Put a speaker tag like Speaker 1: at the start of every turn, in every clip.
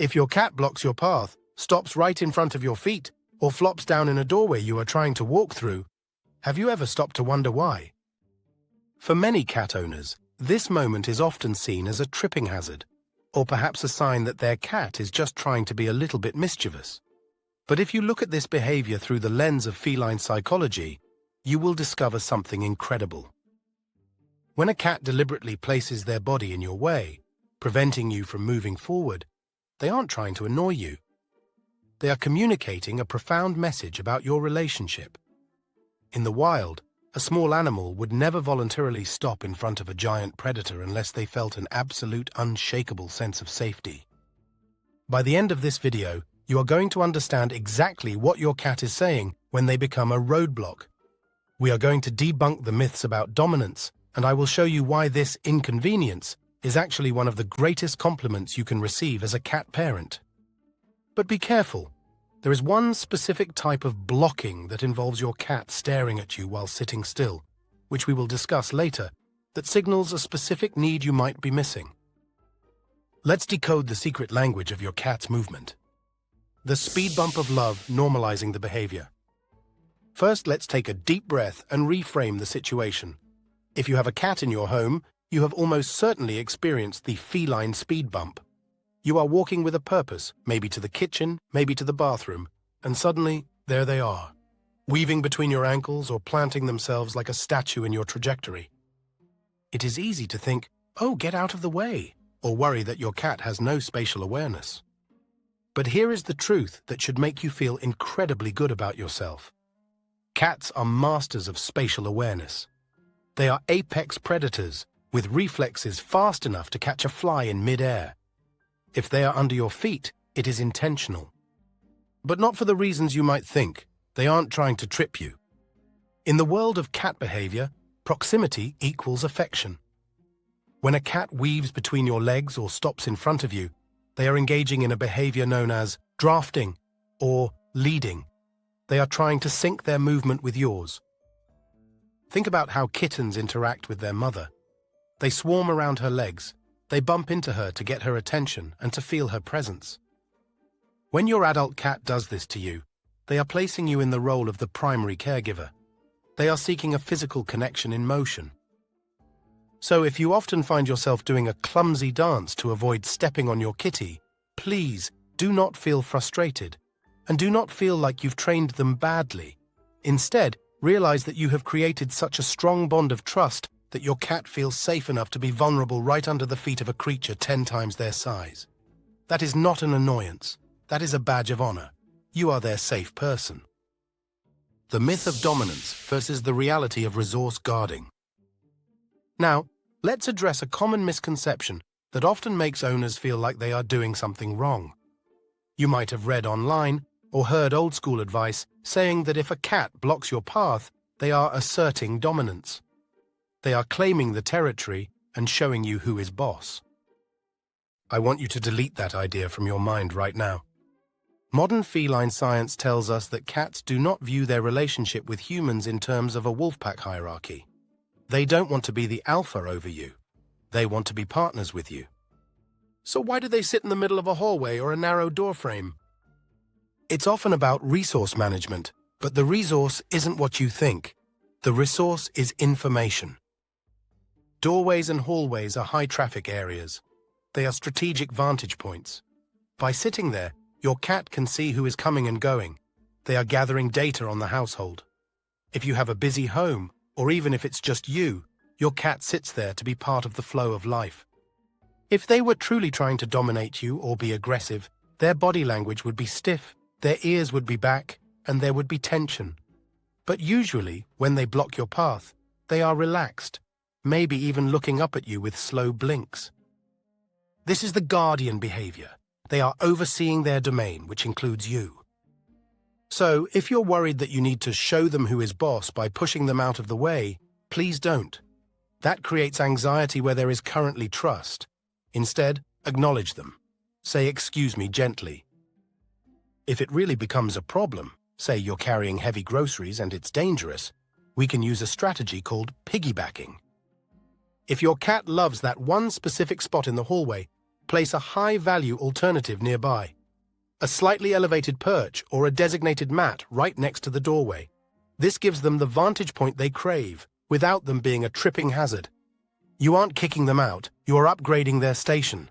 Speaker 1: If your cat blocks your path, stops right in front of your feet, or flops down in a doorway you are trying to walk through, have you ever stopped to wonder why? For many cat owners, this moment is often seen as a tripping hazard, or perhaps a sign that their cat is just trying to be a little bit mischievous. But if you look at this behavior through the lens of feline psychology, you will discover something incredible. When a cat deliberately places their body in your way, preventing you from moving forward, they aren't trying to annoy you. They are communicating a profound message about your relationship. In the wild, a small animal would never voluntarily stop in front of a giant predator unless they felt an absolute, unshakable sense of safety. By the end of this video, you are going to understand exactly what your cat is saying when they become a roadblock. We are going to debunk the myths about dominance, and I will show you why this inconvenience is actually one of the greatest compliments you can receive as a cat parent. But be careful. There is one specific type of blocking that involves your cat staring at you while sitting still, which we will discuss later, that signals a specific need you might be missing. Let's decode the secret language of your cat's movement. The speed bump of love normalizing the behavior. First, let's take a deep breath and reframe the situation. If you have a cat in your home, you have almost certainly experienced the feline speed bump. You are walking with a purpose, maybe to the kitchen, maybe to the bathroom, and suddenly, there they are, weaving between your ankles or planting themselves like a statue in your trajectory. It is easy to think, oh, get out of the way, or worry that your cat has no spatial awareness. But here is the truth that should make you feel incredibly good about yourself. Cats are masters of spatial awareness. They are apex predators, with reflexes fast enough to catch a fly in mid-air. If they are under your feet, it is intentional. But not for the reasons you might think. They aren't trying to trip you. In the world of cat behavior, proximity equals affection. When a cat weaves between your legs or stops in front of you, they are engaging in a behavior known as drafting or leading. They are trying to sync their movement with yours. Think about how kittens interact with their mother. They swarm around her legs. They bump into her to get her attention and to feel her presence. When your adult cat does this to you, they are placing you in the role of the primary caregiver. They are seeking a physical connection in motion. So if you often find yourself doing a clumsy dance to avoid stepping on your kitty, please do not feel frustrated and do not feel like you've trained them badly. Instead, realize that you have created such a strong bond of trust that your cat feels safe enough to be vulnerable right under the feet of a creature 10 times their size. That is not an annoyance. That is a badge of honor. You are their safe person. The myth of dominance versus the reality of resource guarding. Now, let's address a common misconception that often makes owners feel like they are doing something wrong. You might have read online or heard old-school advice saying that if a cat blocks your path, they are asserting dominance. They are claiming the territory and showing you who is boss. I want you to delete that idea from your mind right now. Modern feline science tells us that cats do not view their relationship with humans in terms of a wolf-pack hierarchy. They don't want to be the alpha over you. They want to be partners with you. So why do they sit in the middle of a hallway or a narrow doorframe? It's often about resource management, but the resource isn't what you think. The resource is information. Doorways and hallways are high-traffic areas. They are strategic vantage points. By sitting there, your cat can see who is coming and going. They are gathering data on the household. If you have a busy home, or even if it's just you, your cat sits there to be part of the flow of life. If they were truly trying to dominate you or be aggressive, their body language would be stiff, their ears would be back, and there would be tension. But usually, when they block your path, they are relaxed, maybe even looking up at you with slow blinks. This is the guardian behavior. They are overseeing their domain, which includes you. So, if you're worried that you need to show them who is boss by pushing them out of the way, please don't. That creates anxiety where there is currently trust. Instead, acknowledge them. Say excuse me gently. If it really becomes a problem, say you're carrying heavy groceries and it's dangerous, we can use a strategy called piggybacking. If your cat loves that one specific spot in the hallway, place a high-value alternative nearby. A slightly elevated perch or a designated mat right next to the doorway. This gives them the vantage point they crave, without them being a tripping hazard. You aren't kicking them out, you are upgrading their station.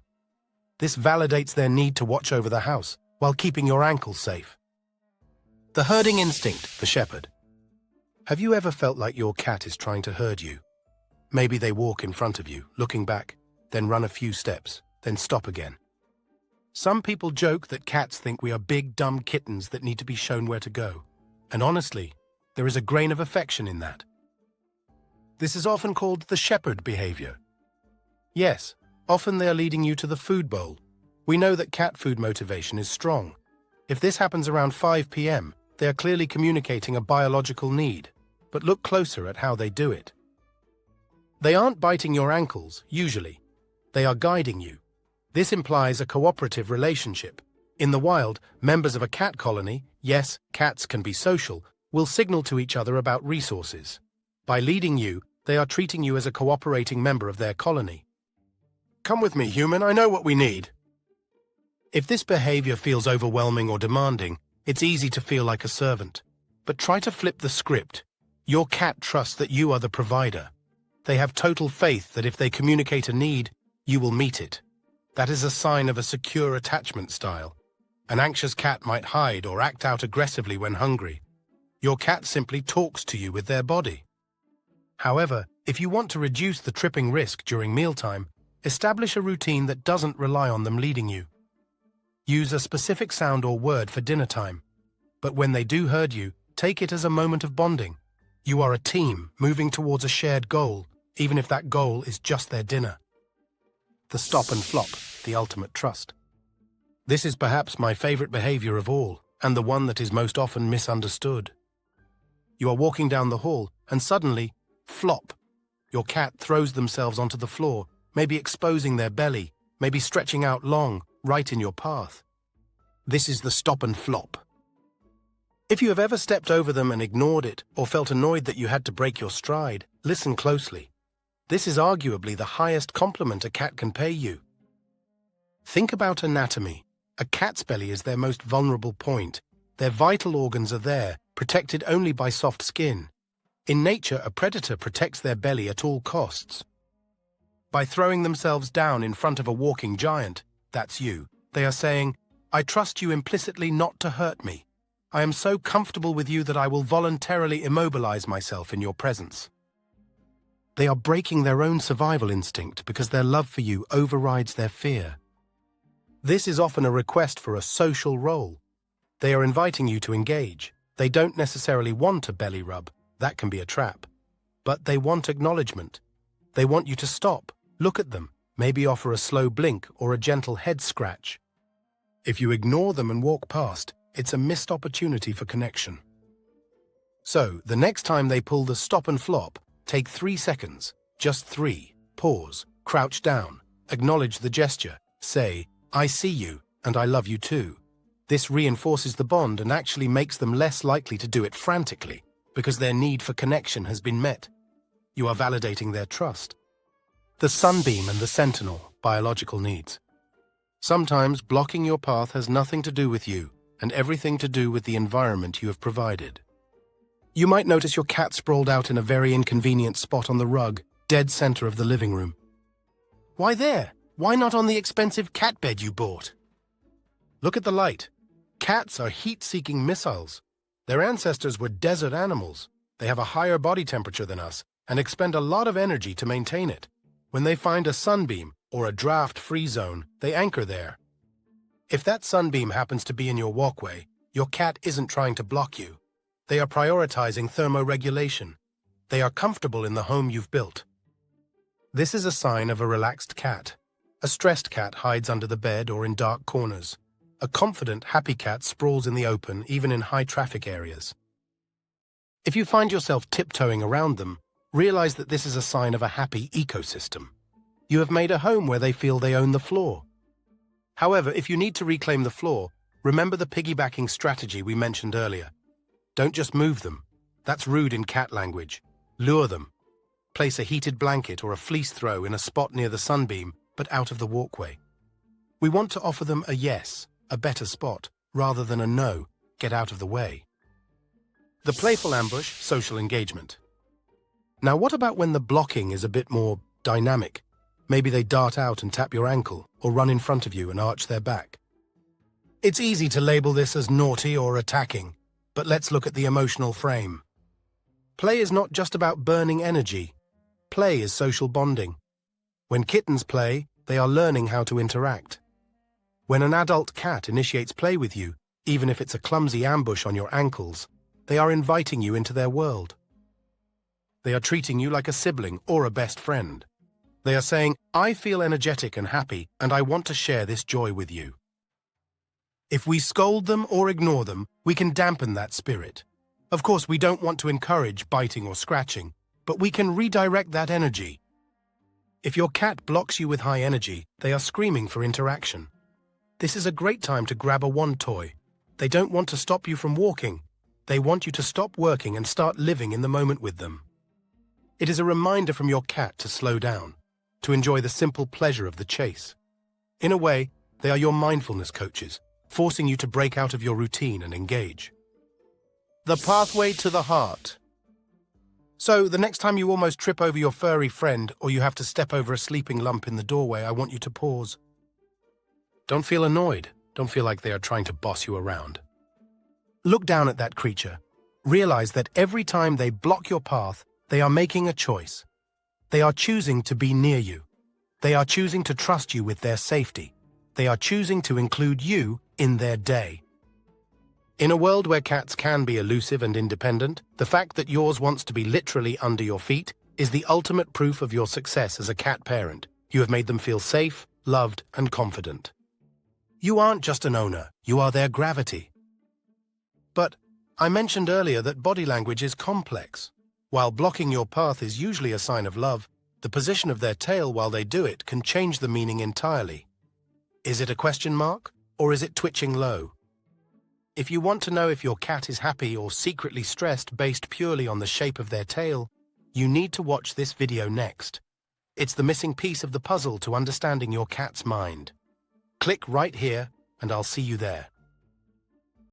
Speaker 1: This validates their need to watch over the house, while keeping your ankles safe. The herding instinct, the shepherd. Have you ever felt like your cat is trying to herd you? Maybe they walk in front of you, looking back, then run a few steps, then stop again. Some people joke that cats think we are big, dumb kittens that need to be shown where to go. And honestly, there is a grain of affection in that. This is often called the shepherd behavior. Yes, often they are leading you to the food bowl. We know that cat food motivation is strong. If this happens around 5 p.m., they are clearly communicating a biological need. But look closer at how they do it. They aren't biting your ankles, usually. They are guiding you. This implies a cooperative relationship. In the wild, members of a cat colony, yes, cats can be social, will signal to each other about resources. By leading you, they are treating you as a cooperating member of their colony. Come with me, human, I know what we need. If this behavior feels overwhelming or demanding, it's easy to feel like a servant. But try to flip the script. Your cat trusts that you are the provider. They have total faith that if they communicate a need, you will meet it. That is a sign of a secure attachment style. An anxious cat might hide or act out aggressively when hungry. Your cat simply talks to you with their body. However, if you want to reduce the tripping risk during mealtime, establish a routine that doesn't rely on them leading you. Use a specific sound or word for dinner time. But when they do herd you, take it as a moment of bonding. You are a team moving towards a shared goal, even if that goal is just their dinner. The stop and flop, the ultimate trust. This is perhaps my favorite behavior of all, and the one that is most often misunderstood. You are walking down the hall, and suddenly, flop. Your cat throws themselves onto the floor, maybe exposing their belly, maybe stretching out long, right in your path. This is the stop and flop. If you have ever stepped over them and ignored it, or felt annoyed that you had to break your stride, listen closely. This is arguably the highest compliment a cat can pay you. Think about anatomy. A cat's belly is their most vulnerable point. Their vital organs are there, protected only by soft skin. In nature, a predator protects their belly at all costs. By throwing themselves down in front of a walking giant, that's you, they are saying, I trust you implicitly not to hurt me. I am so comfortable with you that I will voluntarily immobilize myself in your presence. They are breaking their own survival instinct because their love for you overrides their fear. This is often a request for a social role. They are inviting you to engage. They don't necessarily want a belly rub. That can be a trap. But they want acknowledgement. They want you to stop, look at them, maybe offer a slow blink or a gentle head scratch. If you ignore them and walk past, it's a missed opportunity for connection. So, the next time they pull the stop and flop, take 3 seconds, just 3, pause, crouch down, acknowledge the gesture, say, I see you, and I love you too. This reinforces the bond and actually makes them less likely to do it frantically, because their need for connection has been met. You are validating their trust. The sunbeam and the sentinel, biological needs. Sometimes blocking your path has nothing to do with you, and everything to do with the environment you have provided. You might notice your cat sprawled out in a very inconvenient spot on the rug, dead center of the living room. Why there? Why not on the expensive cat bed you bought? Look at the light. Cats are heat-seeking missiles. Their ancestors were desert animals. They have a higher body temperature than us and expend a lot of energy to maintain it. When they find a sunbeam or a draft-free zone, they anchor there. If that sunbeam happens to be in your walkway, your cat isn't trying to block you. They are prioritizing thermoregulation. They are comfortable in the home you've built. This is a sign of a relaxed cat. A stressed cat hides under the bed or in dark corners. A confident, happy cat sprawls in the open, even in high-traffic areas. If you find yourself tiptoeing around them, realize that this is a sign of a happy ecosystem. You have made a home where they feel they own the floor. However, if you need to reclaim the floor, remember the piggybacking strategy we mentioned earlier. Don't just move them. That's rude in cat language. Lure them. Place a heated blanket or a fleece throw in a spot near the sunbeam, but out of the walkway. We want to offer them a yes, a better spot, rather than a no, get out of the way. The playful ambush, social engagement. Now what about when the blocking is a bit more dynamic? Maybe they dart out and tap your ankle, or run in front of you and arch their back. It's easy to label this as naughty or attacking, but let's look at the emotional frame. Play is not just about burning energy. Play is social bonding. When kittens play, they are learning how to interact. When an adult cat initiates play with you, even if it's a clumsy ambush on your ankles, they are inviting you into their world. They are treating you like a sibling or a best friend. They are saying, I feel energetic and happy, and I want to share this joy with you. If we scold them or ignore them, we can dampen that spirit. Of course, we don't want to encourage biting or scratching, but we can redirect that energy. If your cat blocks you with high energy, they are screaming for interaction. This is a great time to grab a wand toy. They don't want to stop you from walking. They want you to stop working and start living in the moment with them. It is a reminder from your cat to slow down, to enjoy the simple pleasure of the chase. In a way, they are your mindfulness coaches, forcing you to break out of your routine and engage. The pathway to the heart. So, the next time you almost trip over your furry friend or you have to step over a sleeping lump in the doorway, I want you to pause. Don't feel annoyed. Don't feel like they are trying to boss you around. Look down at that creature. Realize that every time they block your path, they are making a choice. They are choosing to be near you. They are choosing to trust you with their safety. They are choosing to include you in their day. In a world where cats can be elusive and independent, the fact that yours wants to be literally under your feet is the ultimate proof of your success as a cat parent. You have made them feel safe, loved, and confident. You aren't just an owner, you are their gravity. But I mentioned earlier that body language is complex. While blocking your path is usually a sign of love, the position of their tail while they do it can change the meaning entirely. Is it a question mark, or is it twitching low? If you want to know if your cat is happy or secretly stressed based purely on the shape of their tail, you need to watch this video next. It's the missing piece of the puzzle to understanding your cat's mind. Click right here, and I'll see you there.